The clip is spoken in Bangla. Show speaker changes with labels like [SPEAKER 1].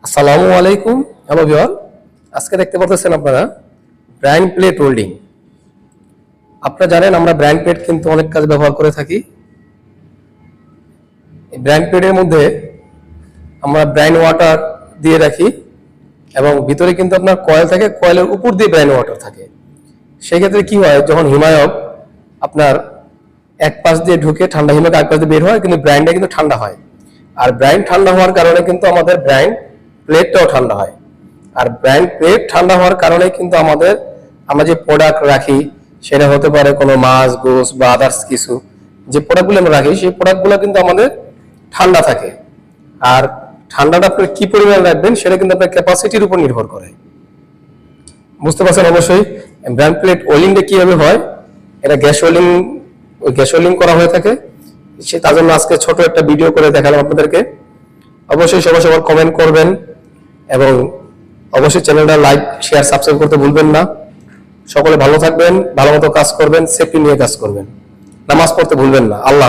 [SPEAKER 1] আসসালামু আলাইকুম। হ্যালো ভিউয়ার, আজকে দেখতে পাচ্ছেন আপনারা ব্রাইন প্লেট হোল্ডিং। আপনারা জানেন আমরা ব্রাইন প্লেট কিন্তু অনেক কাজে ব্যবহার করে থাকি। এই ব্রাইন প্লেটের মধ্যে আমরা ব্রাইন ওয়াটার দিয়ে রাখি এবং ভিতরে কিন্তু আপনার কয়েল থাকে, কয়েলের উপর দিয়ে ব্রাইন ওয়াটার থাকে। সেই ক্ষেত্রে কি হয়, যখন হিমায়ক আপনার এক পাশ দিয়ে ঢুকে ঠান্ডা হিমায়ক এক পাশ দিয়ে বের হয়, কিন্তু ব্রাইনটা কিন্তু ঠান্ডা হয়। আর ব্রাইন ঠান্ডা হওয়ার কারণে কিন্তু আমাদের ব্রাইন প্লেটটাও ঠান্ডা হয়। আর ব্রাইন প্লেট ঠান্ডা হওয়ার কারণে কিন্তু আমরা যে প্রোডাক্ট রাখি, সেটা হতে পারে কোনো মাছ, গোস বা আদার্স কিছু যে প্রোডাক্টগুলো আমরা রাখি, সেই প্রোডাক্টগুলো কিন্তু আমাদের ঠান্ডা থাকে। আর ঠান্ডাটা আপনি কি পরিমাণ রাখবেন সেটা কিন্তু আপনার ক্যাপাসিটির উপর নির্ভর করে। বুঝতে পারছেন অবশ্যই। ব্রাইন প্লেট ওয়েলিংটা কিভাবে হয়, এটা গ্যাস ওয়েলিং করা হয়ে থাকে। তার জন্য আজকে ছোট একটা ভিডিও করে দেখালাম আপনাদেরকে। অবশ্যই সবাই সবার কমেন্ট করবেন এবং অবশ্যই চ্যানেলটা লাইক, শেয়ার, সাবস্ক্রাইব করতে ভুলবেন না। সকলে ভালো থাকবেন, ভালো মতো কাজ করবেন, সেফটি নিয়ে কাজ করবেন, নামাজ পড়তে ভুলবেন না। আল্লাহ।